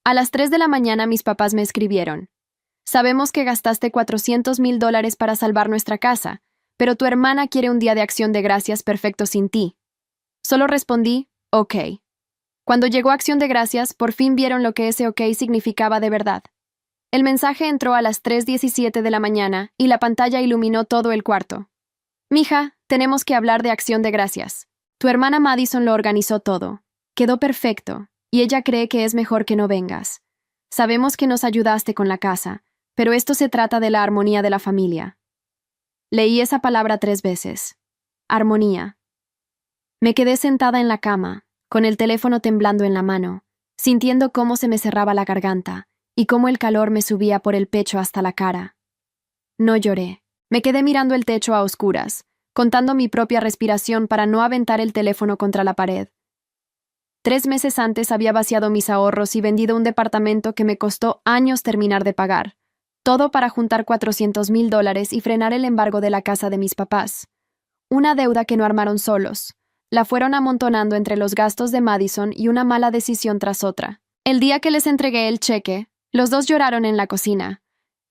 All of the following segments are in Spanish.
A las 3 de la mañana mis papás me escribieron. Sabemos que gastaste $400,000 para salvar nuestra casa, pero tu hermana quiere un día de acción de gracias perfecto sin ti. Solo respondí, ok. Cuando llegó Acción de Gracias, por fin vieron lo que ese ok significaba de verdad. El mensaje entró a las 3:17 de la mañana y la pantalla iluminó todo el cuarto. Mija, tenemos que hablar de Acción de Gracias. Tu hermana Madison lo organizó todo. Quedó perfecto, y ella cree que es mejor que no vengas. Sabemos que nos ayudaste con la casa, pero esto se trata de la armonía de la familia. Leí esa palabra 3 veces. Armonía. Me quedé sentada en la cama, con el teléfono temblando en la mano, sintiendo cómo se me cerraba la garganta y cómo el calor me subía por el pecho hasta la cara. No lloré. Me quedé mirando el techo a oscuras, contando mi propia respiración para no aventar el teléfono contra la pared. 3 meses antes había vaciado mis ahorros y vendido un departamento que me costó años terminar de pagar, todo para juntar $400,000 y frenar el embargo de la casa de mis papás. Una deuda que no armaron solos. La fueron amontonando entre los gastos de Madison y una mala decisión tras otra. El día que les entregué el cheque, los dos lloraron en la cocina.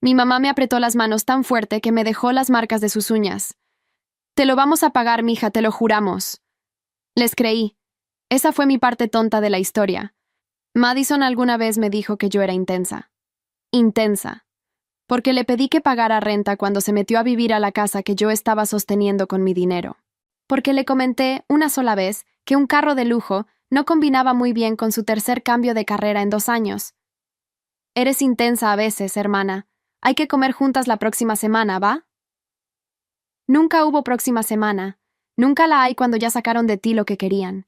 Mi mamá me apretó las manos tan fuerte que me dejó las marcas de sus uñas. Te lo vamos a pagar, mija, te lo juramos. Les creí. Esa fue mi parte tonta de la historia. Madison alguna vez me dijo que yo era intensa. Intensa. Porque le pedí que pagara renta cuando se metió a vivir a la casa que yo estaba sosteniendo con mi dinero. Porque le comenté una sola vez que un carro de lujo no combinaba muy bien con su tercer cambio de carrera en 2 años. Eres intensa a veces, hermana. Hay que comer juntas la próxima semana, ¿va? Nunca hubo próxima semana. Nunca la hay cuando ya sacaron de ti lo que querían.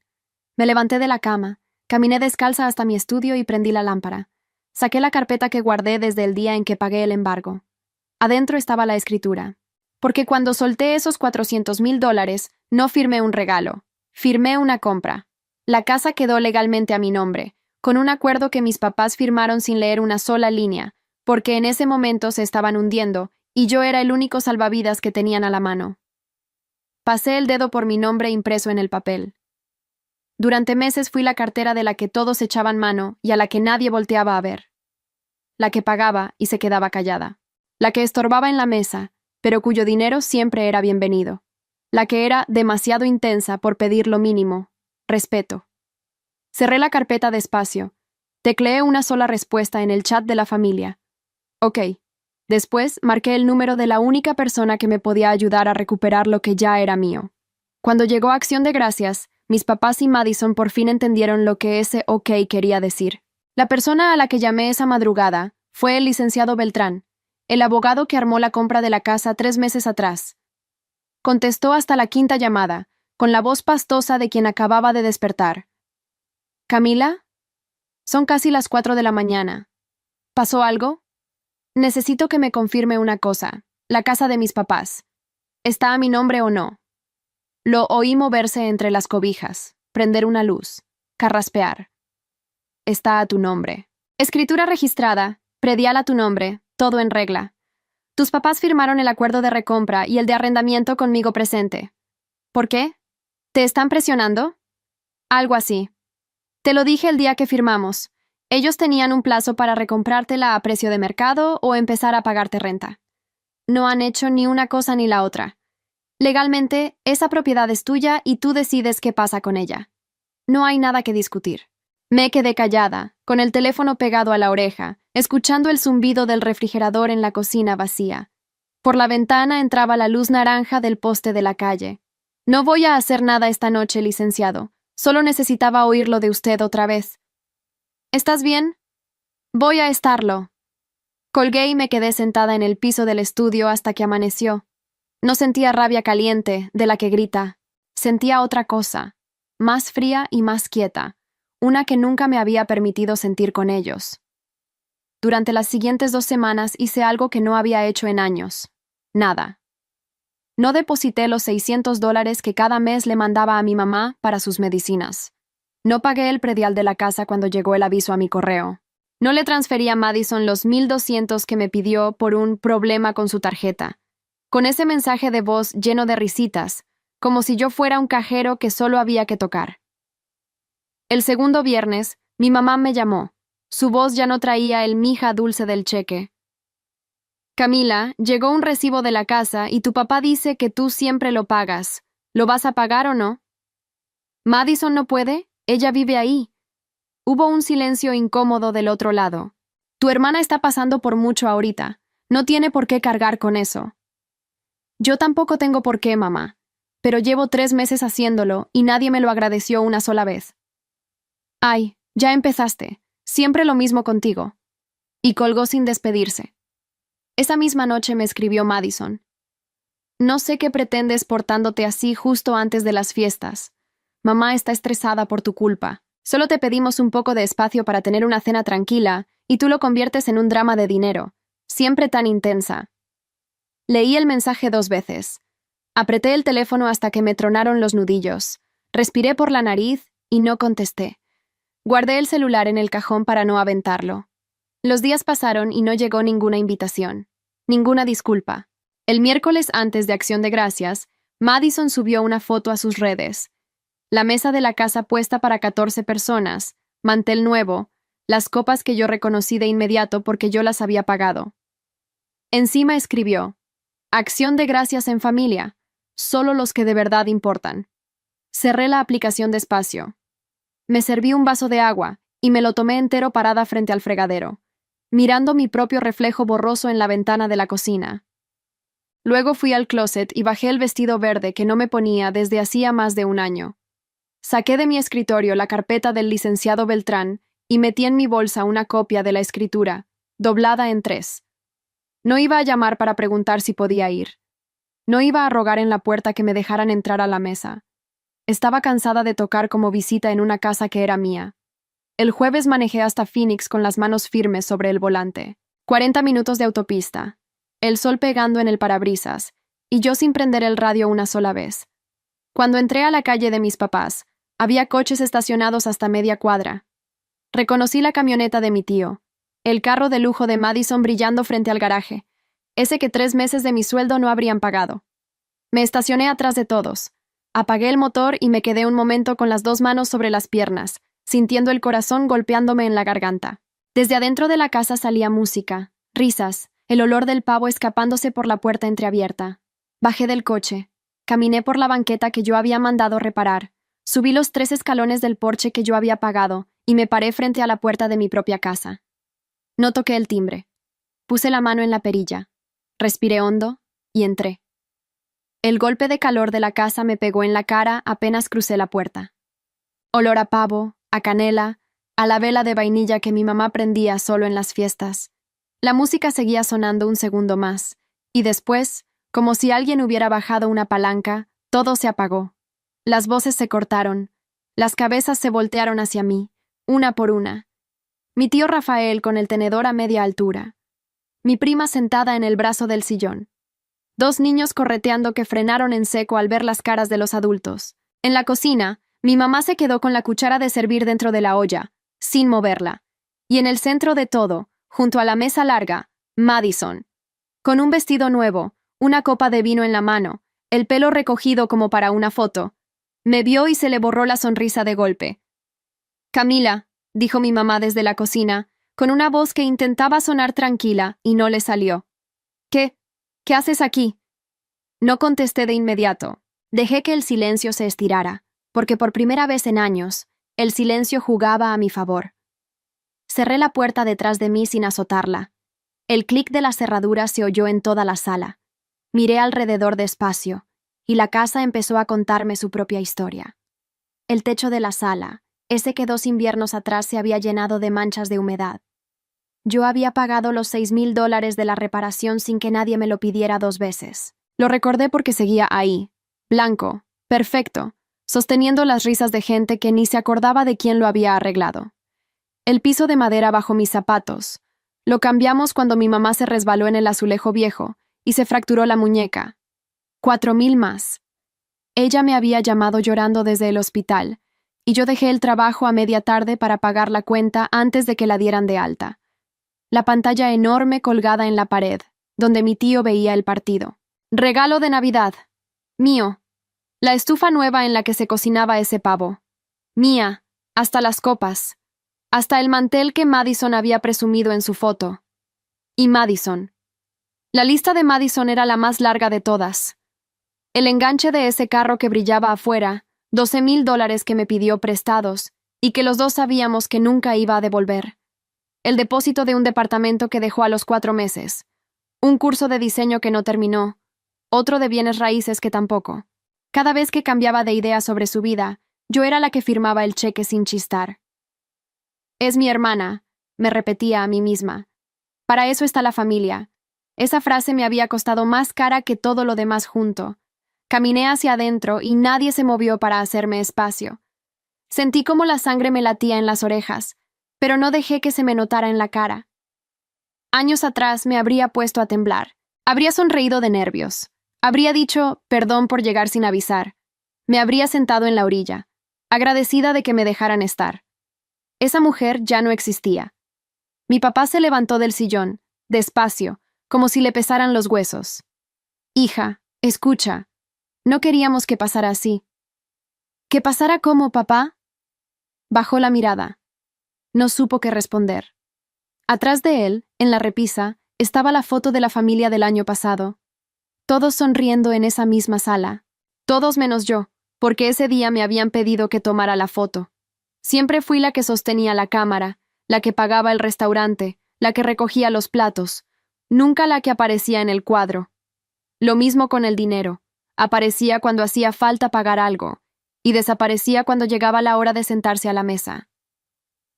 Me levanté de la cama, caminé descalza hasta mi estudio y prendí la lámpara. Saqué la carpeta que guardé desde el día en que pagué el embargo. Adentro estaba la escritura. Porque cuando solté esos $400,000, no firmé un regalo. Firmé una compra. La casa quedó legalmente a mi nombre, con un acuerdo que mis papás firmaron sin leer una sola línea, porque en ese momento se estaban hundiendo y yo era el único salvavidas que tenían a la mano. Pasé el dedo por mi nombre impreso en el papel. Durante meses fui la cartera de la que todos echaban mano y a la que nadie volteaba a ver. La que pagaba y se quedaba callada. La que estorbaba en la mesa, pero cuyo dinero siempre era bienvenido. La que era demasiado intensa por pedir lo mínimo, respeto. Cerré la carpeta despacio. Tecleé una sola respuesta en el chat de la familia. Ok. Después marqué el número de la única persona que me podía ayudar a recuperar lo que ya era mío. Cuando llegó Acción de Gracias, mis papás y Madison por fin entendieron lo que ese ok quería decir. La persona a la que llamé esa madrugada fue el licenciado Beltrán, el abogado que armó la compra de la casa 3 meses atrás. Contestó hasta la 5ª llamada, con la voz pastosa de quien acababa de despertar. ¿Camila? Son casi las 4 de la mañana. ¿Pasó algo? Necesito que me confirme una cosa. La casa de mis papás. ¿Está a mi nombre o no? Lo oí moverse entre las cobijas, prender una luz, carraspear. Está a tu nombre. Escritura registrada, predial a tu nombre, todo en regla. Tus papás firmaron el acuerdo de recompra y el de arrendamiento conmigo presente. ¿Por qué? ¿Te están presionando? Algo así. Te lo dije el día que firmamos. Ellos tenían un plazo para recomprártela a precio de mercado o empezar a pagarte renta. No han hecho ni una cosa ni la otra. Legalmente, esa propiedad es tuya y tú decides qué pasa con ella. No hay nada que discutir. Me quedé callada, con el teléfono pegado a la oreja, escuchando el zumbido del refrigerador en la cocina vacía. Por la ventana entraba la luz naranja del poste de la calle. No voy a hacer nada esta noche, licenciado. Solo necesitaba oírlo de usted otra vez. ¿Estás bien? Voy a estarlo. Colgué y me quedé sentada en el piso del estudio hasta que amaneció. No sentía rabia caliente, de la que grita. Sentía otra cosa, más fría y más quieta, una que nunca me había permitido sentir con ellos. Durante las siguientes 2 semanas hice algo que no había hecho en años. Nada. No deposité los $600 que cada mes le mandaba a mi mamá para sus medicinas. No pagué el predial de la casa cuando llegó el aviso a mi correo. No le transferí a Madison los $1,200 que me pidió por un problema con su tarjeta. Con ese mensaje de voz lleno de risitas, como si yo fuera un cajero que solo había que tocar. El segundo viernes, mi mamá me llamó. Su voz ya no traía el mija dulce del cheque. Camila, llegó un recibo de la casa y tu papá dice que tú siempre lo pagas. ¿Lo vas a pagar o no? Madison no puede, ella vive ahí. Hubo un silencio incómodo del otro lado. Tu hermana está pasando por mucho ahorita. No tiene por qué cargar con eso. Yo tampoco tengo por qué, mamá. Pero llevo 3 meses haciéndolo y nadie me lo agradeció una sola vez. Ay, ya empezaste. Siempre lo mismo contigo. Y colgó sin despedirse. Esa misma noche me escribió Madison. No sé qué pretendes portándote así justo antes de las fiestas. Mamá está estresada por tu culpa. Solo te pedimos un poco de espacio para tener una cena tranquila y tú lo conviertes en un drama de dinero. Siempre tan intensa. Leí el mensaje 2 veces. Apreté el teléfono hasta que me tronaron los nudillos. Respiré por la nariz y no contesté. Guardé el celular en el cajón para no aventarlo. Los días pasaron y no llegó ninguna invitación. Ninguna disculpa. El miércoles antes de Acción de Gracias, Madison subió una foto a sus redes. La mesa de la casa puesta para 14 personas, mantel nuevo, las copas que yo reconocí de inmediato porque yo las había pagado. Encima escribió: Acción de Gracias en familia, solo los que de verdad importan. Cerré la aplicación despacio. Me serví un vaso de agua y me lo tomé entero parada frente al fregadero, mirando mi propio reflejo borroso en la ventana de la cocina. Luego fui al closet y bajé el vestido verde que no me ponía desde hacía más de un año. Saqué de mi escritorio la carpeta del licenciado Beltrán y metí en mi bolsa una copia de la escritura, doblada en 3. No iba a llamar para preguntar si podía ir. No iba a rogar en la puerta que me dejaran entrar a la mesa. Estaba cansada de tocar como visita en una casa que era mía. El jueves manejé hasta Phoenix con las manos firmes sobre el volante. 40 minutos de autopista, el sol pegando en el parabrisas, y yo sin prender el radio una sola vez. Cuando entré a la calle de mis papás, había coches estacionados hasta media cuadra. Reconocí la camioneta de mi tío, el carro de lujo de Madison brillando frente al garaje, ese que 3 meses de mi sueldo no habrían pagado. Me estacioné atrás de todos. Apagué el motor y me quedé un momento con las 2 manos sobre las piernas, sintiendo el corazón golpeándome en la garganta. Desde adentro de la casa salía música, risas, el olor del pavo escapándose por la puerta entreabierta. Bajé del coche, caminé por la banqueta que yo había mandado reparar, subí los 3 escalones del porche que yo había pagado y me paré frente a la puerta de mi propia casa. No toqué el timbre. Puse la mano en la perilla, respiré hondo y entré. El golpe de calor de la casa me pegó en la cara apenas crucé la puerta. Olor a pavo, a canela, a la vela de vainilla que mi mamá prendía solo en las fiestas. La música seguía sonando un segundo más, y después, como si alguien hubiera bajado una palanca, todo se apagó. Las voces se cortaron, las cabezas se voltearon hacia mí, una por una. Mi tío Rafael con el tenedor a media altura. Mi prima sentada en el brazo del sillón. 2 niños correteando que frenaron en seco al ver las caras de los adultos. En la cocina, mi mamá se quedó con la cuchara de servir dentro de la olla, sin moverla. Y en el centro de todo, junto a la mesa larga, Madison. Con un vestido nuevo, una copa de vino en la mano, el pelo recogido como para una foto. Me vio y se le borró la sonrisa de golpe. Camila, dijo mi mamá desde la cocina, con una voz que intentaba sonar tranquila y no le salió. ¿Qué haces aquí? No contesté de inmediato. Dejé que el silencio se estirara, porque por primera vez en años, el silencio jugaba a mi favor. Cerré la puerta detrás de mí sin azotarla. El clic de la cerradura se oyó en toda la sala. Miré alrededor despacio, y la casa empezó a contarme su propia historia. El techo de la sala, ese que 2 inviernos atrás se había llenado de manchas de humedad. Yo había pagado los $6,000 de la reparación sin que nadie me lo pidiera 2 veces. Lo recordé porque seguía ahí, blanco, perfecto, sosteniendo las risas de gente que ni se acordaba de quién lo había arreglado. El piso de madera bajo mis zapatos. Lo cambiamos cuando mi mamá se resbaló en el azulejo viejo y se fracturó la muñeca. 4,000 más. Ella me había llamado llorando desde el hospital, y yo dejé el trabajo a media tarde para pagar la cuenta antes de que la dieran de alta. La pantalla enorme colgada en la pared, donde mi tío veía el partido. Regalo de Navidad. Mío. La estufa nueva en la que se cocinaba ese pavo. Mía. Hasta las copas. Hasta el mantel que Madison había presumido en su foto. Y Madison. La lista de Madison era la más larga de todas. El enganche de ese carro que brillaba afuera, $12,000 que me pidió prestados, y que los dos sabíamos que nunca iba a devolver. El depósito de un departamento que dejó a los 4 meses. Un curso de diseño que no terminó. Otro de bienes raíces que tampoco. Cada vez que cambiaba de idea sobre su vida, yo era la que firmaba el cheque sin chistar. Es mi hermana, me repetía a mí misma. Para eso está la familia. Esa frase me había costado más cara que todo lo demás junto. Caminé hacia adentro y nadie se movió para hacerme espacio. Sentí como la sangre me latía en las orejas, pero no dejé que se me notara en la cara. Años atrás me habría puesto a temblar. Habría sonreído de nervios. Habría dicho perdón por llegar sin avisar. Me habría sentado en la orilla, agradecida de que me dejaran estar. Esa mujer ya no existía. Mi papá se levantó del sillón, despacio, como si le pesaran los huesos. Hija, escucha. No queríamos que pasara así. ¿Que pasara cómo, papá? Bajó la mirada. No supo qué responder. Atrás de él, en la repisa, estaba la foto de la familia del año pasado. Todos sonriendo en esa misma sala. Todos menos yo, porque ese día me habían pedido que tomara la foto. Siempre fui la que sostenía la cámara, la que pagaba el restaurante, la que recogía los platos, nunca la que aparecía en el cuadro. Lo mismo con el dinero. Aparecía cuando hacía falta pagar algo, y desaparecía cuando llegaba la hora de sentarse a la mesa.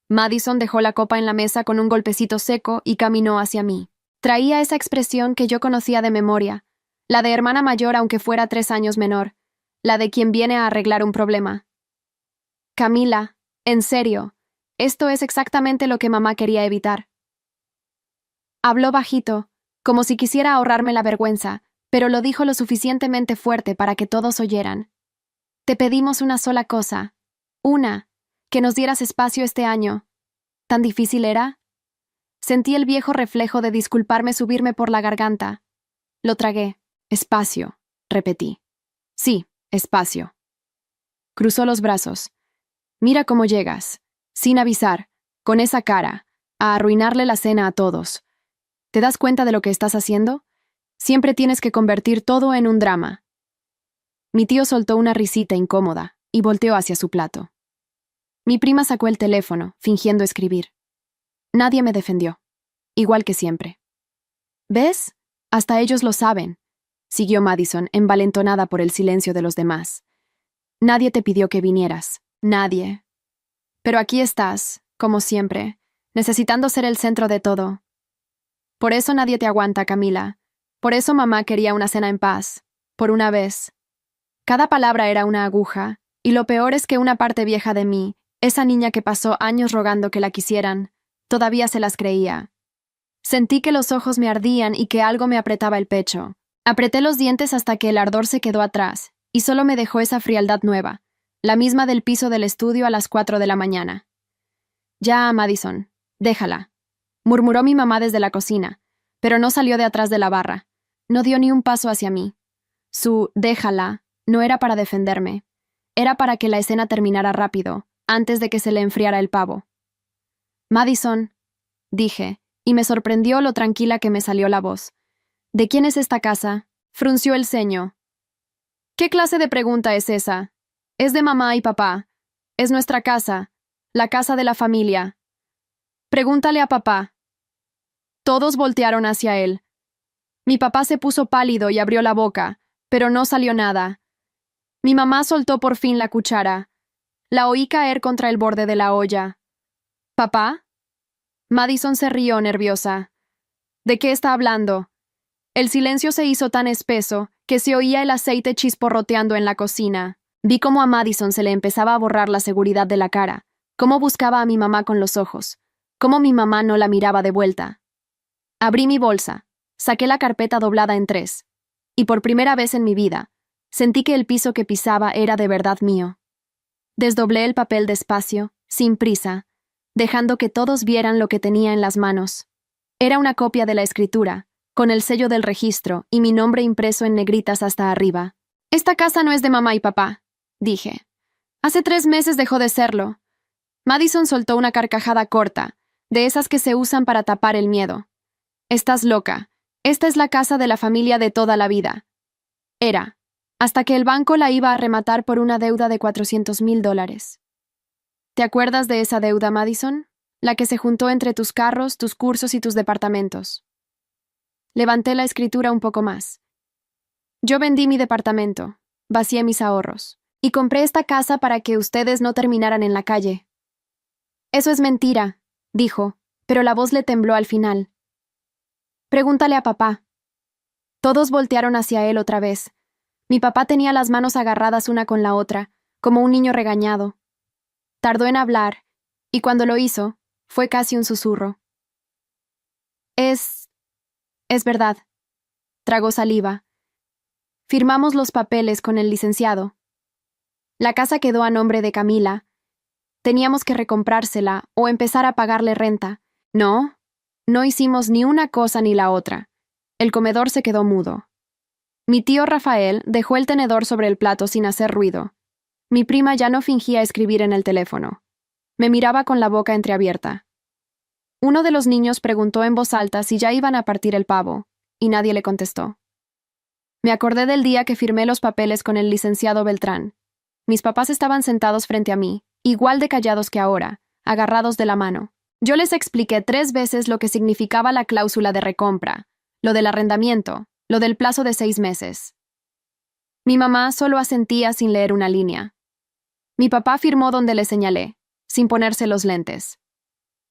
Madison dejó la copa en la mesa con un golpecito seco y caminó hacia mí. Traía esa expresión que yo conocía de memoria, la de hermana mayor aunque fuera 3 años menor, la de quien viene a arreglar un problema. Camila, en serio, esto es exactamente lo que mamá quería evitar. Habló bajito, como si quisiera ahorrarme la vergüenza, pero lo dijo lo suficientemente fuerte para que todos oyeran. Te pedimos una sola cosa. Una, que nos dieras espacio este año. ¿Tan difícil era? Sentí el viejo reflejo de disculparme subirme por la garganta. Lo tragué. Espacio, repetí. Sí, espacio. Cruzó los brazos. Mira cómo llegas, sin avisar, con esa cara, a arruinarle la cena a todos. ¿Te das cuenta de lo que estás haciendo? Siempre tienes que convertir todo en un drama. Mi tío soltó una risita incómoda y volteó hacia su plato. Mi prima sacó el teléfono, fingiendo escribir. Nadie me defendió, igual que siempre. ¿Ves? Hasta ellos lo saben, siguió Madison, envalentonada por el silencio de los demás. Nadie te pidió que vinieras. Nadie. Pero aquí estás, como siempre, necesitando ser el centro de todo. Por eso nadie te aguanta, Camila. Por eso mamá quería una cena en paz. Por una vez. Cada palabra era una aguja, y lo peor es que una parte vieja de mí, esa niña que pasó años rogando que la quisieran, todavía se las creía. Sentí que los ojos me ardían y que algo me apretaba el pecho. Apreté los dientes hasta que el ardor se quedó atrás, y solo me dejó esa frialdad nueva, la misma del piso del estudio a las 4 de la mañana. Ya, Madison, déjala, murmuró mi mamá desde la cocina, pero no salió de atrás de la barra. No dio ni un paso hacia mí. Su déjala no era para defenderme, era para que la escena terminara rápido, antes de que se le enfriara el pavo. Madison, dije, y me sorprendió lo tranquila que me salió la voz. ¿De quién es esta casa? Frunció el ceño. ¿Qué clase de pregunta es esa? Es de mamá y papá. Es nuestra casa, la casa de la familia. Pregúntale a papá. Todos voltearon hacia él. Mi papá se puso pálido y abrió la boca, pero no salió nada. Mi mamá soltó por fin la cuchara. La oí caer contra el borde de la olla. ¿Papá? Madison se rió nerviosa. ¿De qué está hablando? El silencio se hizo tan espeso que se oía el aceite chisporroteando en la cocina. Vi cómo a Madison se le empezaba a borrar la seguridad de la cara, cómo buscaba a mi mamá con los ojos, cómo mi mamá no la miraba de vuelta. Abrí mi bolsa, saqué la carpeta doblada en 3, y por primera vez en mi vida, sentí que el piso que pisaba era de verdad mío. Desdoblé el papel despacio, sin prisa, dejando que todos vieran lo que tenía en las manos. Era una copia de la escritura, con el sello del registro y mi nombre impreso en negritas hasta arriba. Esta casa no es de mamá y papá, dije. Hace 3 meses dejó de serlo. Madison soltó una carcajada corta, de esas que se usan para tapar el miedo. Estás loca. Esta es la casa de la familia de toda la vida. Era, hasta que el banco la iba a rematar por una deuda de $400,000. ¿Te acuerdas de esa deuda, Madison? La que se juntó entre tus carros, tus cursos y tus departamentos. Levanté la escritura un poco más. Yo vendí mi departamento, vacié mis ahorros, y compré esta casa para que ustedes no terminaran en la calle. Eso es mentira, dijo, pero la voz le tembló al final. Pregúntale a papá. Todos voltearon hacia él otra vez. Mi papá tenía las manos agarradas una con la otra, como un niño regañado. Tardó en hablar, y cuando lo hizo, fue casi un susurro. Es verdad. Tragó saliva. Firmamos los papeles con el licenciado. La casa quedó a nombre de Camila. Teníamos que recomprársela o empezar a pagarle renta. No hicimos ni una cosa ni la otra. El comedor se quedó mudo. Mi tío Rafael dejó el tenedor sobre el plato sin hacer ruido. Mi prima ya no fingía escribir en el teléfono. Me miraba con la boca entreabierta. Uno de los niños preguntó en voz alta si ya iban a partir el pavo, y nadie le contestó. Me acordé del día que firmé los papeles con el licenciado Beltrán. Mis papás estaban sentados frente a mí, igual de callados que ahora, agarrados de la mano. Yo les expliqué 3 veces lo que significaba la cláusula de recompra, lo del arrendamiento, lo del plazo de 6 meses. Mi mamá solo asentía sin leer una línea. Mi papá firmó donde le señalé, sin ponerse los lentes.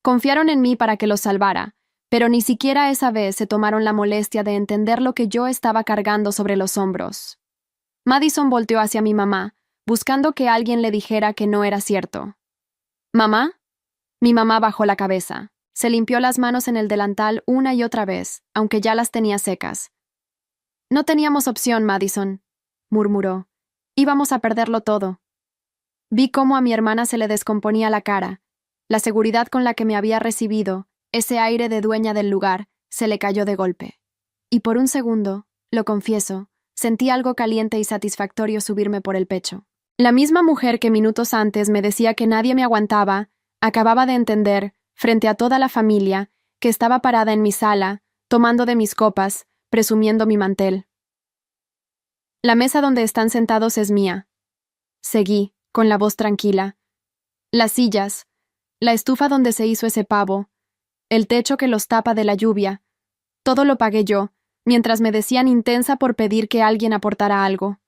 Confiaron en mí para que los salvara, pero ni siquiera esa vez se tomaron la molestia de entender lo que yo estaba cargando sobre los hombros. Madison volteó hacia mi mamá, buscando que alguien le dijera que no era cierto. ¿Mamá? Mi mamá bajó la cabeza. Se limpió las manos en el delantal una y otra vez, aunque ya las tenía secas. No teníamos opción, Madison, murmuró. Íbamos a perderlo todo. Vi cómo a mi hermana se le descomponía la cara. La seguridad con la que me había recibido, ese aire de dueña del lugar, se le cayó de golpe. Y por un segundo, lo confieso, sentí algo caliente y satisfactorio subirme por el pecho. La misma mujer que minutos antes me decía que nadie me aguantaba, acababa de entender, frente a toda la familia, que estaba parada en mi sala, tomando de mis copas, presumiendo mi mantel. La mesa donde están sentados es mía. Seguí, con la voz tranquila. Las sillas, la estufa donde se hizo ese pavo, el techo que los tapa de la lluvia, todo lo pagué yo, mientras me decían intensa por pedir que alguien aportara algo.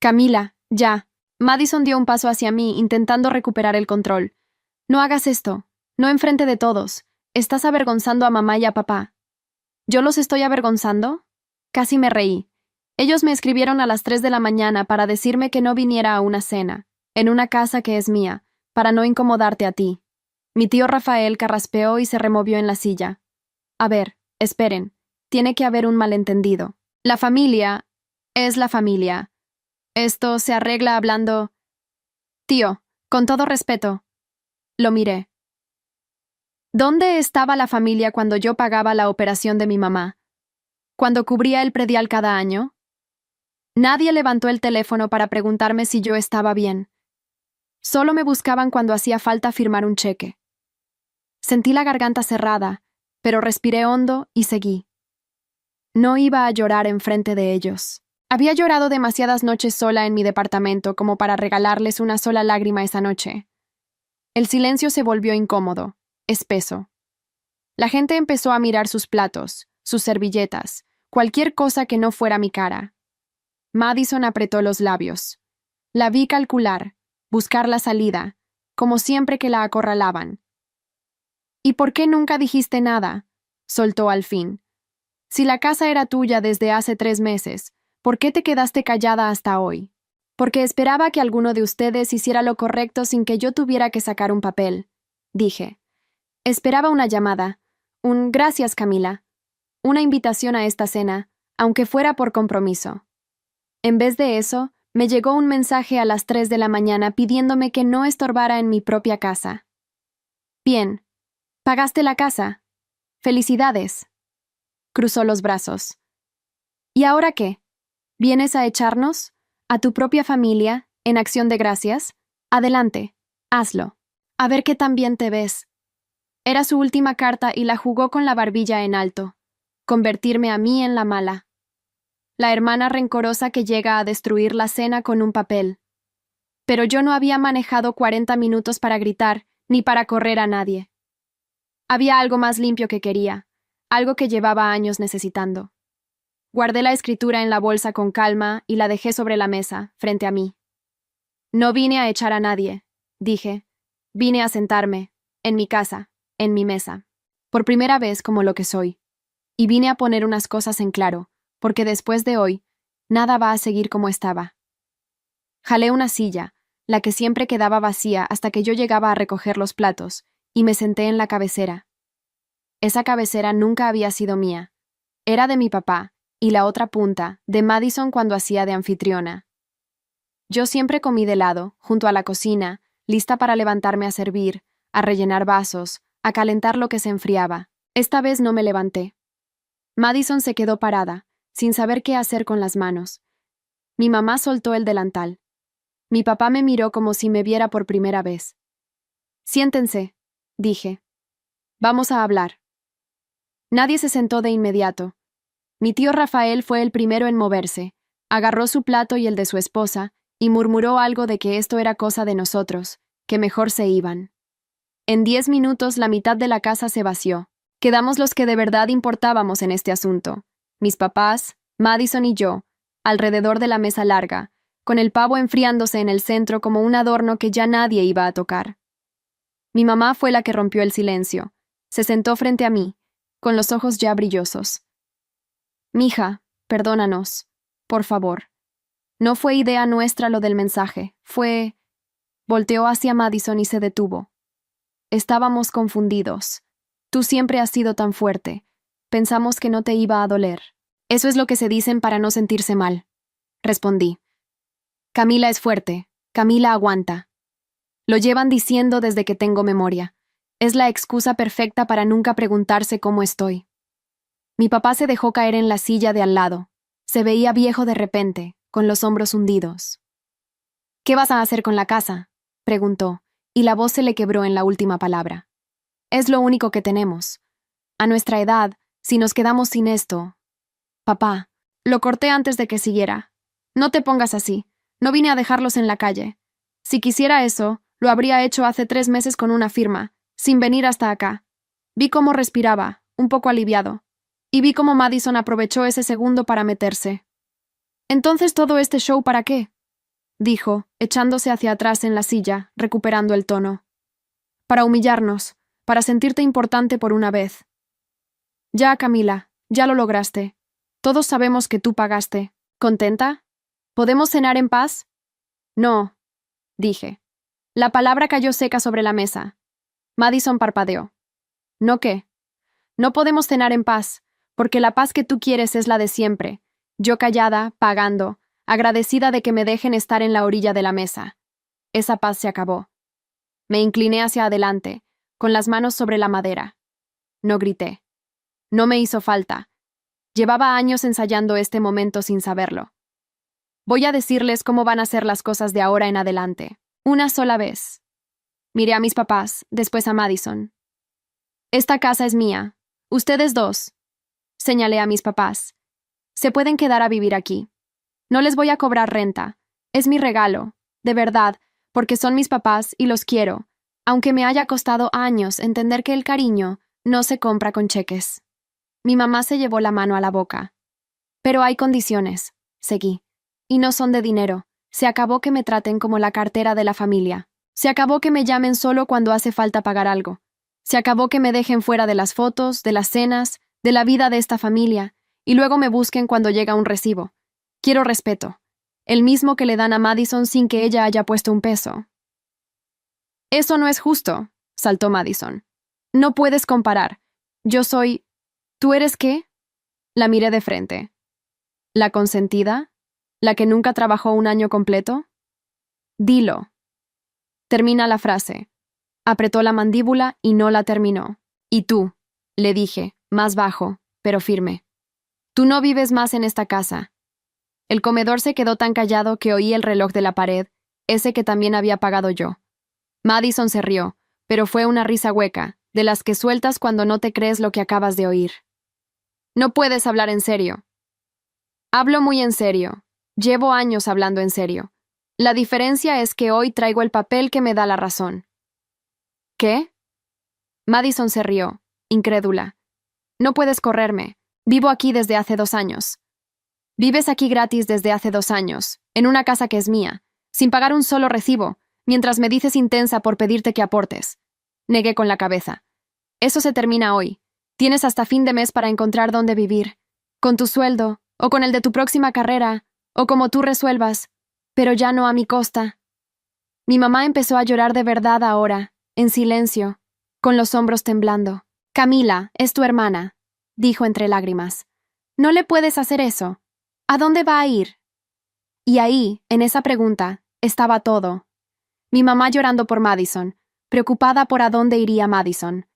Camila, ya. Madison dio un paso hacia mí, intentando recuperar el control. No hagas esto, no enfrente de todos. Estás avergonzando a mamá y a papá. ¿Yo los estoy avergonzando? Casi me reí. Ellos me escribieron a las 3 de la mañana para decirme que no viniera a una cena, en una casa que es mía, para no incomodarte a ti. Mi tío Rafael carraspeó y se removió en la silla. A ver, esperen, tiene que haber un malentendido. La familia es la familia. Esto se arregla hablando... Tío, con todo respeto. Lo miré. ¿Dónde estaba la familia cuando yo pagaba la operación de mi mamá? ¿Cuando cubría el predial cada año? Nadie levantó el teléfono para preguntarme si yo estaba bien. Solo me buscaban cuando hacía falta firmar un cheque. Sentí la garganta cerrada, pero respiré hondo y seguí. No iba a llorar enfrente de ellos. Había llorado demasiadas noches sola en mi departamento como para regalarles una sola lágrima esa noche. El silencio se volvió incómodo, espeso. La gente empezó a mirar sus platos, sus servilletas, cualquier cosa que no fuera mi cara. Madison apretó los labios. La vi calcular, buscar la salida, como siempre que la acorralaban. ¿Y por qué nunca dijiste nada?, soltó al fin. Si la casa era tuya desde hace 3 meses, ¿por qué te quedaste callada hasta hoy? Porque esperaba que alguno de ustedes hiciera lo correcto sin que yo tuviera que sacar un papel, dije. Esperaba una llamada, un gracias, Camila, una invitación a esta cena, aunque fuera por compromiso. En vez de eso, me llegó un mensaje a las 3 de la mañana pidiéndome que no estorbara en mi propia casa. Bien, pagaste la casa. Felicidades. Cruzó los brazos. ¿Y ahora qué? ¿Vienes a echarnos? ¿A tu propia familia? ¿En acción de gracias? Adelante, hazlo. A ver qué tan bien te ves. Era su última carta y la jugó con la barbilla en alto. Convertirme a mí en la mala. La hermana rencorosa que llega a destruir la cena con un papel. Pero yo no había manejado 40 minutos para gritar, ni para correr a nadie. Había algo más limpio que quería, algo que llevaba años necesitando. Guardé la escritura en la bolsa con calma y la dejé sobre la mesa, frente a mí. No vine a echar a nadie, dije. Vine a sentarme, en mi casa, en mi mesa, por primera vez como lo que soy. Y vine a poner unas cosas en claro, porque después de hoy, nada va a seguir como estaba. Jalé una silla, la que siempre quedaba vacía hasta que yo llegaba a recoger los platos, y me senté en la cabecera. Esa cabecera nunca había sido mía. Era de mi papá, y la otra punta, de Madison cuando hacía de anfitriona. Yo siempre comí de lado, junto a la cocina, lista para levantarme a servir, a rellenar vasos, a calentar lo que se enfriaba. Esta vez no me levanté. Madison se quedó parada, sin saber qué hacer con las manos. Mi mamá soltó el delantal. Mi papá me miró como si me viera por primera vez. Siéntense, dije. Vamos a hablar. Nadie se sentó de inmediato. Mi tío Rafael fue el primero en moverse, agarró su plato y el de su esposa, y murmuró algo de que esto era cosa de nosotros, que mejor se iban. En 10 minutos la mitad de la casa se vació. Quedamos los que de verdad importábamos en este asunto. Mis papás, Madison y yo, alrededor de la mesa larga, con el pavo enfriándose en el centro como un adorno que ya nadie iba a tocar. Mi mamá fue la que rompió el silencio. Se sentó frente a mí, con los ojos ya brillosos. Mija, perdónanos, por favor. No fue idea nuestra lo del mensaje, fue... Volteó hacia Madison y se detuvo. Estábamos confundidos. Tú siempre has sido tan fuerte. Pensamos que no te iba a doler. Eso es lo que se dicen para no sentirse mal. Respondí. Camila es fuerte. Camila aguanta. Lo llevan diciendo desde que tengo memoria. Es la excusa perfecta para nunca preguntarse cómo estoy. Mi papá se dejó caer en la silla de al lado. Se veía viejo de repente, con los hombros hundidos. ¿Qué vas a hacer con la casa?, preguntó, y la voz se le quebró en la última palabra. Es lo único que tenemos. A nuestra edad, si nos quedamos sin esto... Papá, lo corté antes de que siguiera. No te pongas así. No vine a dejarlos en la calle. Si quisiera eso, lo habría hecho hace 3 meses con una firma, sin venir hasta acá. Vi cómo respiraba, un poco aliviado, y vi cómo Madison aprovechó ese segundo para meterse. ¿Entonces todo este show para qué?, dijo, echándose hacia atrás en la silla, recuperando el tono. Para humillarnos, para sentirte importante por una vez. Ya, Camila, ya lo lograste. Todos sabemos que tú pagaste. ¿Contenta? ¿Podemos cenar en paz? No, dije. La palabra cayó seca sobre la mesa. Madison parpadeó. ¿No qué? No podemos cenar en paz, porque la paz que tú quieres es la de siempre. Yo callada, pagando, agradecida de que me dejen estar en la orilla de la mesa. Esa paz se acabó. Me incliné hacia adelante, con las manos sobre la madera. No grité. No me hizo falta. Llevaba años ensayando este momento sin saberlo. Voy a decirles cómo van a ser las cosas de ahora en adelante. Una sola vez. Miré a mis papás, después a Madison. Esta casa es mía. Ustedes dos. Señalé a mis papás. Se pueden quedar a vivir aquí. No les voy a cobrar renta. Es mi regalo, de verdad, porque son mis papás y los quiero, aunque me haya costado años entender que el cariño no se compra con cheques. Mi mamá se llevó la mano a la boca. Pero hay condiciones, seguí. Y no son de dinero. Se acabó que me traten como la cartera de la familia. Se acabó que me llamen solo cuando hace falta pagar algo. Se acabó que me dejen fuera de las fotos, de las cenas, de la vida de esta familia, y luego me busquen cuando llega un recibo. Quiero respeto. El mismo que le dan a Madison sin que ella haya puesto un peso. Eso no es justo, saltó Madison. No puedes comparar. Yo soy... ¿Tú eres qué? La miré de frente. ¿La consentida? ¿La que nunca trabajó un año completo? Dilo. Termina la frase. Apretó la mandíbula y no la terminó. Y tú, le dije, más bajo, pero firme. Tú no vives más en esta casa. El comedor se quedó tan callado que oí el reloj de la pared, ese que también había pagado yo. Madison se rió, pero fue una risa hueca, de las que sueltas cuando no te crees lo que acabas de oír. No puedes hablar en serio. Hablo muy en serio. Llevo años hablando en serio. La diferencia es que hoy traigo el papel que me da la razón. ¿Qué? Madison se rió, incrédula. No puedes correrme. Vivo aquí desde hace 2 años. Vives aquí gratis desde hace 2 años, en una casa que es mía, sin pagar un solo recibo, mientras me dices intensa por pedirte que aportes. Negué con la cabeza. Eso se termina hoy. Tienes hasta fin de mes para encontrar dónde vivir. Con tu sueldo, o con el de tu próxima carrera, o como tú resuelvas, pero ya no a mi costa. Mi mamá empezó a llorar de verdad ahora, en silencio, con los hombros temblando. Camila, es tu hermana, dijo entre lágrimas. No le puedes hacer eso. ¿A dónde va a ir? Y ahí, en esa pregunta, estaba todo. Mi mamá llorando por Madison, preocupada por a dónde iría Madison.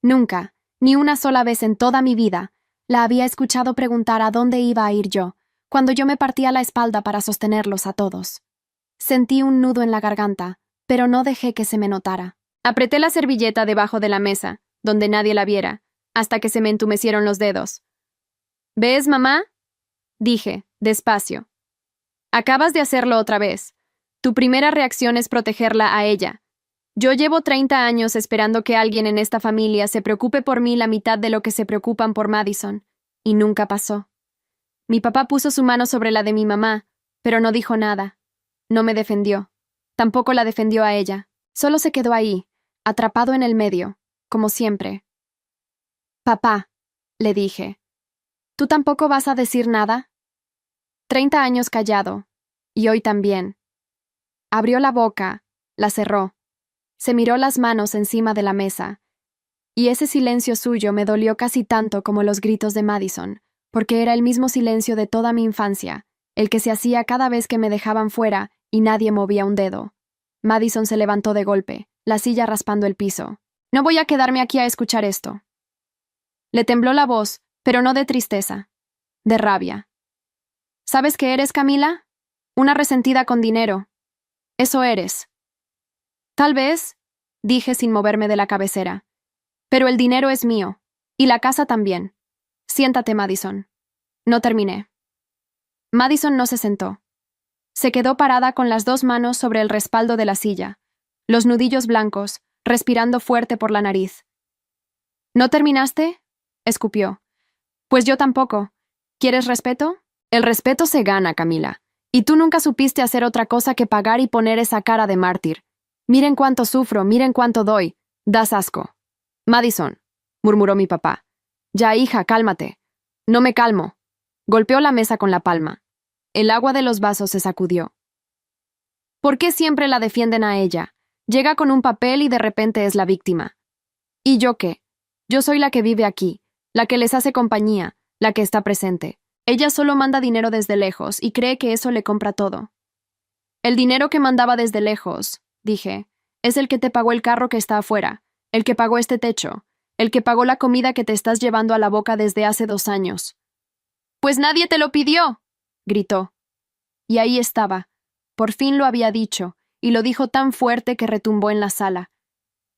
Nunca, ni una sola vez en toda mi vida, la había escuchado preguntar a dónde iba a ir yo, cuando yo me partía la espalda para sostenerlos a todos. Sentí un nudo en la garganta, pero no dejé que se me notara. Apreté la servilleta debajo de la mesa, donde nadie la viera, hasta que se me entumecieron los dedos. ¿Ves, mamá? Dije, despacio. Acabas de hacerlo otra vez. Tu primera reacción es protegerla a ella. Yo llevo 30 años esperando que alguien en esta familia se preocupe por mí la mitad de lo que se preocupan por Madison, y nunca pasó. Mi papá puso su mano sobre la de mi mamá, pero no dijo nada. No me defendió. Tampoco la defendió a ella. Solo se quedó ahí, atrapado en el medio, como siempre. Papá, le dije, ¿tú tampoco vas a decir nada? 30 años callado, y hoy también. Abrió la boca, la cerró. Se miró las manos encima de la mesa, y ese silencio suyo me dolió casi tanto como los gritos de Madison, porque era el mismo silencio de toda mi infancia, el que se hacía cada vez que me dejaban fuera y nadie movía un dedo. Madison se levantó de golpe, la silla raspando el piso. No voy a quedarme aquí a escuchar esto. Le tembló la voz, pero no de tristeza, de rabia. ¿Sabes qué eres, Camila? Una resentida con dinero. Eso eres. Tal vez, dije sin moverme de la cabecera. Pero el dinero es mío, y la casa también. Siéntate, Madison. No terminé. Madison no se sentó. Se quedó parada con las 2 manos sobre el respaldo de la silla, los nudillos blancos, respirando fuerte por la nariz. ¿No terminaste? Escupió. Pues yo tampoco. ¿Quieres respeto? El respeto se gana, Camila. Y tú nunca supiste hacer otra cosa que pagar y poner esa cara de mártir. Miren cuánto sufro, miren cuánto doy. Das asco. Madison, murmuró mi papá. Ya, hija, cálmate. No me calmo. Golpeó la mesa con la palma. El agua de los vasos se sacudió. ¿Por qué siempre la defienden a ella? Llega con un papel y de repente es la víctima. ¿Y yo qué? Yo soy la que vive aquí, la que les hace compañía, la que está presente. Ella solo manda dinero desde lejos y cree que eso le compra todo. El dinero que mandaba desde lejos, dije, es el que te pagó el carro que está afuera, el que pagó este techo, el que pagó la comida que te estás llevando a la boca desde hace 2 años. Pues nadie te lo pidió, gritó. Y ahí estaba. Por fin lo había dicho, y lo dijo tan fuerte que retumbó en la sala.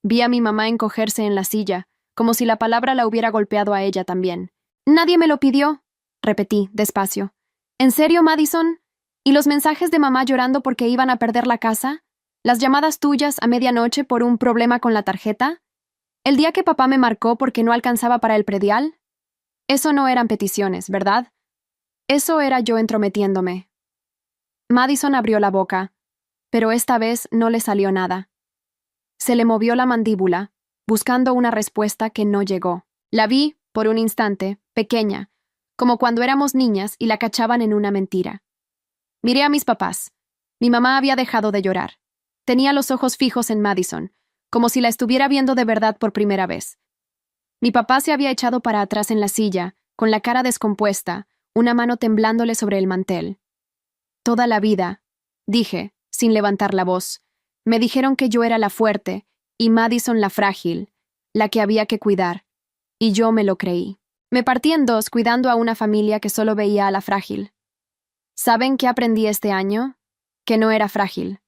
Vi a mi mamá encogerse en la silla, como si la palabra la hubiera golpeado a ella también. Nadie me lo pidió, repetí, despacio. ¿En serio, Madison? ¿Y los mensajes de mamá llorando porque iban a perder la casa? ¿Las llamadas tuyas a medianoche por un problema con la tarjeta? ¿El día que papá me marcó porque no alcanzaba para el predial? Eso no eran peticiones, ¿verdad? Eso era yo entrometiéndome. Madison abrió la boca, pero esta vez no le salió nada. Se le movió la mandíbula, buscando una respuesta que no llegó. La vi, por un instante, pequeña, como cuando éramos niñas y la cachaban en una mentira. Miré a mis papás. Mi mamá había dejado de llorar. Tenía los ojos fijos en Madison, como si la estuviera viendo de verdad por primera vez. Mi papá se había echado para atrás en la silla, con la cara descompuesta, una mano temblándole sobre el mantel. Toda la vida, dije, sin levantar la voz, me dijeron que yo era la fuerte y Madison la frágil, la que había que cuidar, y yo me lo creí. Me partí en 2 cuidando a una familia que solo veía a la frágil. ¿Saben qué aprendí este año? Que no era frágil.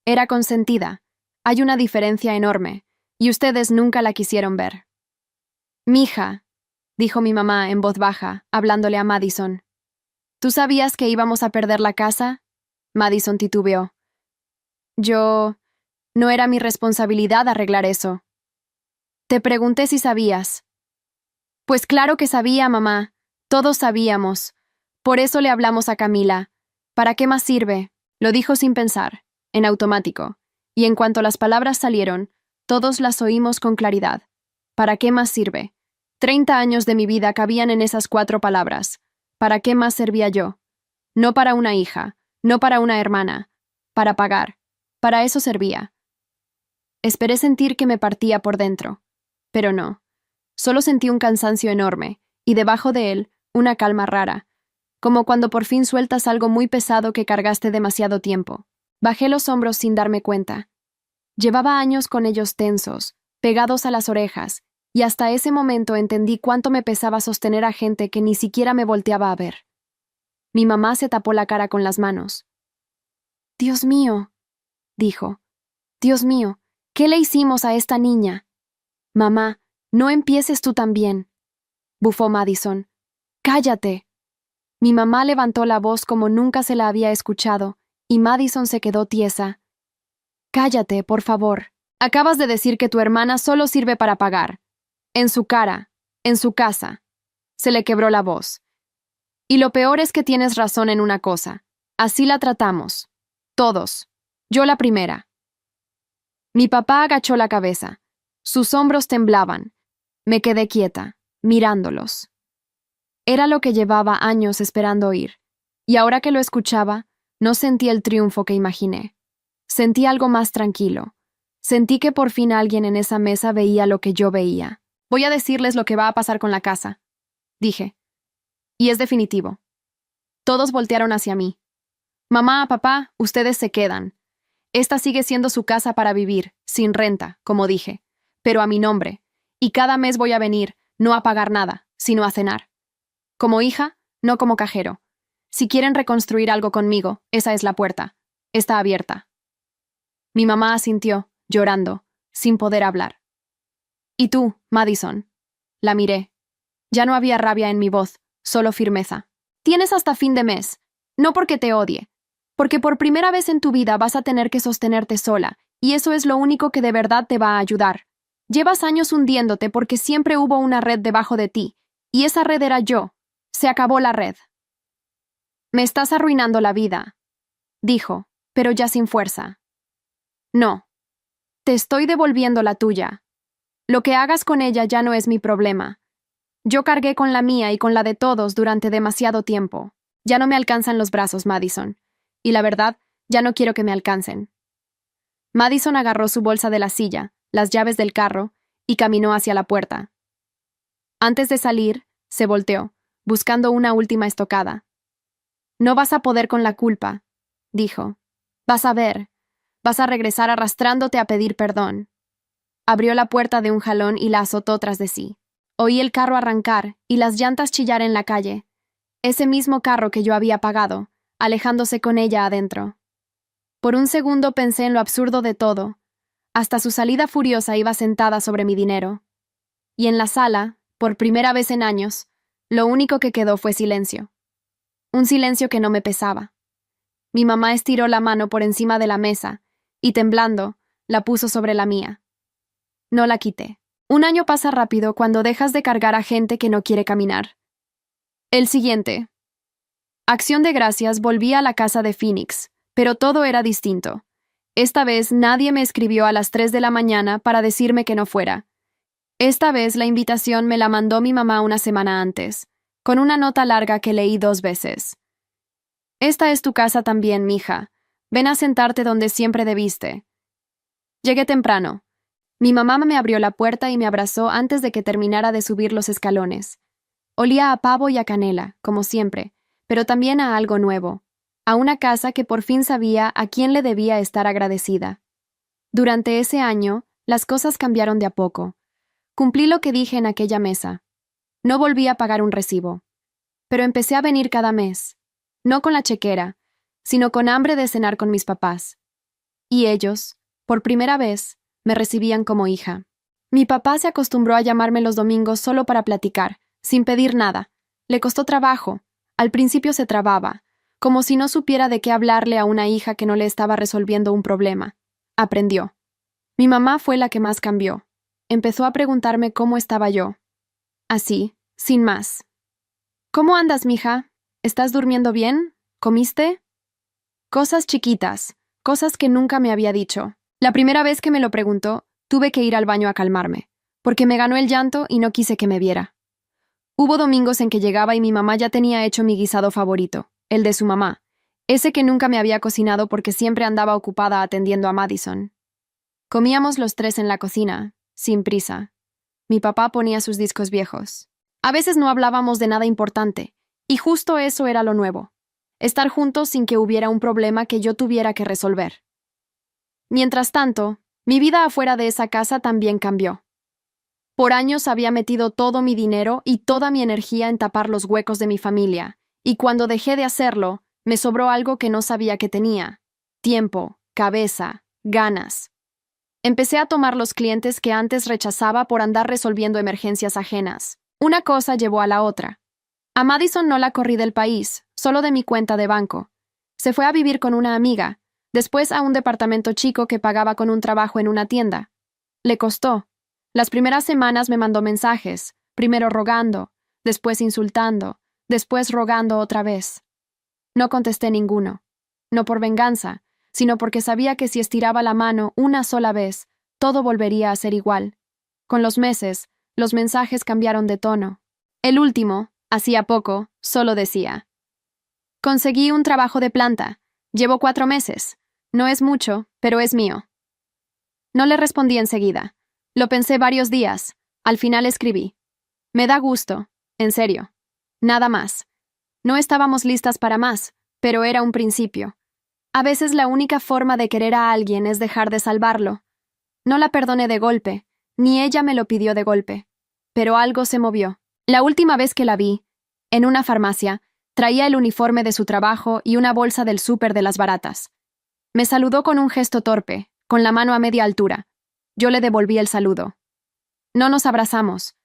Era consentida. Hay una diferencia enorme. y ustedes nunca la quisieron ver. Mija, dijo mi mamá en voz baja, hablándole a Madison. ¿Tú sabías que íbamos a perder la casa? Madison titubeó. No era mi responsabilidad arreglar eso. Te pregunté si sabías. Pues claro que sabía, mamá. Todos sabíamos. Por eso le hablamos a Camila. ¿Para qué más sirve? Lo dijo sin pensar, en automático, y en cuanto las palabras salieron, todos las oímos con claridad. ¿Para qué más sirve? 30 años de mi vida cabían en esas 4 palabras. ¿Para qué más servía yo? No para una hija, no para una hermana, para pagar. Para eso servía. Esperé sentir que me partía por dentro, pero no. Solo sentí un cansancio enorme, y debajo de él, una calma rara, como cuando por fin sueltas algo muy pesado que cargaste demasiado tiempo. Bajé los hombros sin darme cuenta. Llevaba años con ellos tensos, pegados a las orejas, y hasta ese momento entendí cuánto me pesaba sostener a gente que ni siquiera me volteaba a ver. Mi mamá se tapó la cara con las manos. «Dios mío», dijo. «Dios mío, ¿qué le hicimos a esta niña?» «Mamá, no empieces tú también», bufó Madison. «Cállate». Mi mamá levantó la voz como nunca se la había escuchado, y Madison se quedó tiesa. «Cállate, por favor. Acabas de decir que tu hermana solo sirve para pagar. En su cara, en su casa». Se le quebró la voz. «Y lo peor es que tienes razón en una cosa. Así la tratamos. Todos. Yo la primera». Mi papá agachó la cabeza. Sus hombros temblaban. Me quedé quieta, mirándolos. Era lo que llevaba años esperando oír, y ahora que lo escuchaba, no sentí el triunfo que imaginé. Sentí algo más tranquilo. Sentí que por fin alguien en esa mesa veía lo que yo veía. «Voy a decirles lo que va a pasar con la casa», dije. «Y es definitivo». Todos voltearon hacia mí. «Mamá, papá, ustedes se quedan. Esta sigue siendo su casa para vivir, sin renta, como dije, pero a mi nombre, y cada mes voy a venir, no a pagar nada, sino a cenar. Como hija, no como cajero. Si quieren reconstruir algo conmigo, esa es la puerta. Está abierta». Mi mamá asintió, llorando, sin poder hablar. «¿Y tú, Madison?» La miré. Ya no había rabia en mi voz, solo firmeza. «Tienes hasta fin de mes. No porque te odie. Porque por primera vez en tu vida vas a tener que sostenerte sola, y eso es lo único que de verdad te va a ayudar. Llevas años hundiéndote porque siempre hubo una red debajo de ti, y esa red era yo. Se acabó la red». «Me estás arruinando la vida», dijo, pero ya sin fuerza. «No. Te estoy devolviendo la tuya. Lo que hagas con ella ya no es mi problema. Yo cargué con la mía y con la de todos durante demasiado tiempo. Ya no me alcanzan los brazos, Madison. Y la verdad, ya no quiero que me alcancen». Madison agarró su bolsa de la silla, las llaves del carro, y caminó hacia la puerta. Antes de salir, se volteó, buscando una última estocada. «No vas a poder con la culpa», dijo. «Vas a ver. Vas a regresar arrastrándote a pedir perdón». Abrió la puerta de un jalón y la azotó tras de sí. Oí el carro arrancar y las llantas chillar en la calle. Ese mismo carro que yo había pagado, alejándose con ella adentro. Por un segundo pensé en lo absurdo de todo. Hasta su salida furiosa iba sentada sobre mi dinero. Y en la sala, por primera vez en años, lo único que quedó fue silencio. Un silencio que no me pesaba. Mi mamá estiró la mano por encima de la mesa y, temblando, la puso sobre la mía. No la quité. Un año pasa rápido cuando dejas de cargar a gente que no quiere caminar. El siguiente. Acción de Gracias volví a la casa de Phoenix, pero todo era distinto. Esta vez nadie me escribió a las 3 de la mañana para decirme que no fuera. Esta vez la invitación me la mandó mi mamá una semana antes, con una nota larga que leí 2 veces. «Esta es tu casa también, mija. Ven a sentarte donde siempre debiste». Llegué temprano. Mi mamá me abrió la puerta y me abrazó antes de que terminara de subir los escalones. Olía a pavo y a canela, como siempre, pero también a algo nuevo, a una casa que por fin sabía a quién le debía estar agradecida. Durante ese año, las cosas cambiaron de a poco. Cumplí lo que dije en aquella mesa. No volví a pagar un recibo. Pero empecé a venir cada mes, no con la chequera, sino con hambre de cenar con mis papás. Y ellos, por primera vez, me recibían como hija. Mi papá se acostumbró a llamarme los domingos solo para platicar, sin pedir nada. Le costó trabajo. Al principio se trababa, como si no supiera de qué hablarle a una hija que no le estaba resolviendo un problema. Aprendió. Mi mamá fue la que más cambió. Empezó a preguntarme cómo estaba yo. Así, sin más. ¿Cómo andas, mija? ¿Estás durmiendo bien? ¿Comiste? Cosas chiquitas, cosas que nunca me había dicho. La primera vez que me lo preguntó, tuve que ir al baño a calmarme, porque me ganó el llanto y no quise que me viera. Hubo domingos en que llegaba y mi mamá ya tenía hecho mi guisado favorito, el de su mamá, ese que nunca me había cocinado porque siempre andaba ocupada atendiendo a Madison. Comíamos los tres en la cocina, sin prisa. Mi papá ponía sus discos viejos. A veces no hablábamos de nada importante, y justo eso era lo nuevo. Estar juntos sin que hubiera un problema que yo tuviera que resolver. Mientras tanto, mi vida afuera de esa casa también cambió. Por años había metido todo mi dinero y toda mi energía en tapar los huecos de mi familia, y cuando dejé de hacerlo, me sobró algo que no sabía que tenía: tiempo, cabeza, ganas. Empecé a tomar los clientes que antes rechazaba por andar resolviendo emergencias ajenas. Una cosa llevó a la otra. A Madison no la corrí del país, solo de mi cuenta de banco. Se fue a vivir con una amiga, después a un departamento chico que pagaba con un trabajo en una tienda. Le costó. Las primeras semanas me mandó mensajes, primero rogando, después insultando, después rogando otra vez. No contesté ninguno. No por venganza, sino porque sabía que si estiraba la mano una sola vez, todo volvería a ser igual. Con los meses, los mensajes cambiaron de tono. El último, hacía poco, solo decía: conseguí un trabajo de planta. Llevo 4 meses. No es mucho, pero es mío. No le respondí enseguida. Lo pensé varios días. Al final escribí: me da gusto, en serio. Nada más. No estábamos listas para más, pero era un principio. A veces la única forma de querer a alguien es dejar de salvarlo. No la perdoné de golpe, ni ella me lo pidió de golpe. Pero algo se movió. La última vez que la vi, en una farmacia, traía el uniforme de su trabajo y una bolsa del súper de las baratas. Me saludó con un gesto torpe, con la mano a media altura. Yo le devolví el saludo. No nos abrazamos.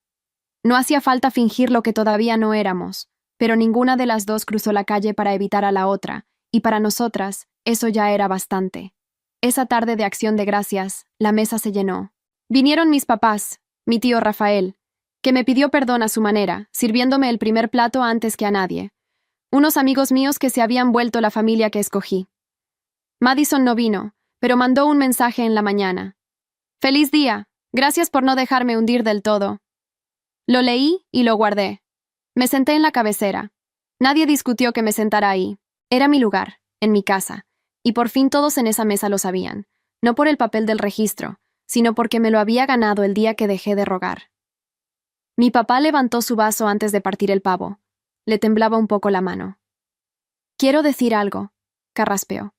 No hacía falta fingir lo que todavía no éramos, pero ninguna de las dos cruzó la calle para evitar a la otra, y para nosotras, eso ya era bastante. Esa tarde de Acción de Gracias, la mesa se llenó. Vinieron mis papás, mi tío Rafael, que me pidió perdón a su manera, sirviéndome el primer plato antes que a nadie. Unos amigos míos que se habían vuelto la familia que escogí. Madison no vino, pero mandó un mensaje en la mañana. «Feliz día. Gracias por no dejarme hundir del todo». Lo leí y lo guardé. Me senté en la cabecera. Nadie discutió que me sentara ahí. Era mi lugar, en mi casa, y por fin todos en esa mesa lo sabían, no por el papel del registro, sino porque me lo había ganado el día que dejé de rogar. Mi papá levantó su vaso antes de partir el pavo. Le temblaba un poco la mano. «Quiero decir algo», carraspeó.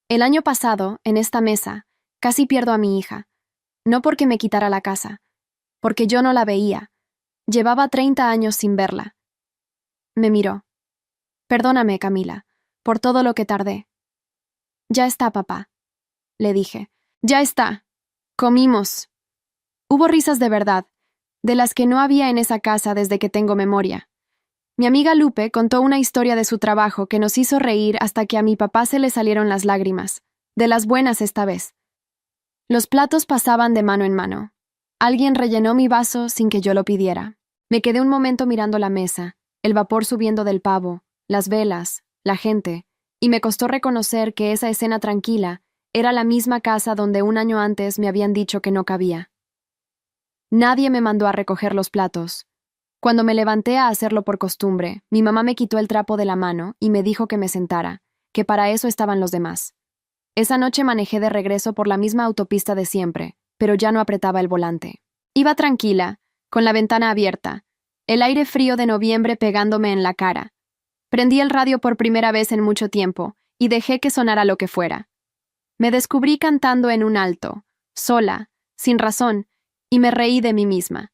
«El año pasado, en esta mesa, casi pierdo a mi hija. No porque me quitara la casa, porque yo no la veía. Llevaba 30 años sin verla». Me miró. «Perdóname, Camila, por todo lo que tardé». «Ya está, papá», le dije. «Ya está. Comimos». Hubo risas de verdad, de las que no había en esa casa desde que tengo memoria. Mi amiga Lupe contó una historia de su trabajo que nos hizo reír hasta que a mi papá se le salieron las lágrimas, de las buenas esta vez. Los platos pasaban de mano en mano. Alguien rellenó mi vaso sin que yo lo pidiera. Me quedé un momento mirando la mesa, el vapor subiendo del pavo, las velas, la gente, y me costó reconocer que esa escena tranquila era la misma casa donde un año antes me habían dicho que no cabía. Nadie me mandó a recoger los platos. Cuando me levanté a hacerlo por costumbre, mi mamá me quitó el trapo de la mano y me dijo que me sentara, que para eso estaban los demás. Esa noche manejé de regreso por la misma autopista de siempre, pero ya no apretaba el volante. Iba tranquila, con la ventana abierta, el aire frío de noviembre pegándome en la cara. Prendí el radio por primera vez en mucho tiempo y dejé que sonara lo que fuera. Me descubrí cantando en un alto, sola, sin razón, y me reí de mí misma.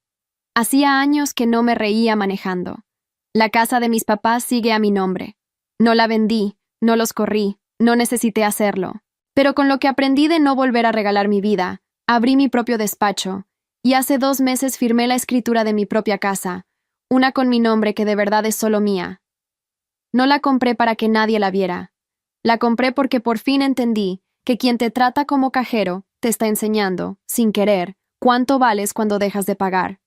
Hacía años que no me reía manejando. La casa de mis papás sigue a mi nombre. No la vendí, no los corrí, no necesité hacerlo. Pero con lo que aprendí de no volver a regalar mi vida, abrí mi propio despacho, Y hace 2 meses firmé la escritura de mi propia casa, una con mi nombre que de verdad es solo mía. No la compré para que nadie la viera. La compré porque por fin entendí que quien te trata como cajero te está enseñando, sin querer, cuánto vales cuando dejas de pagar.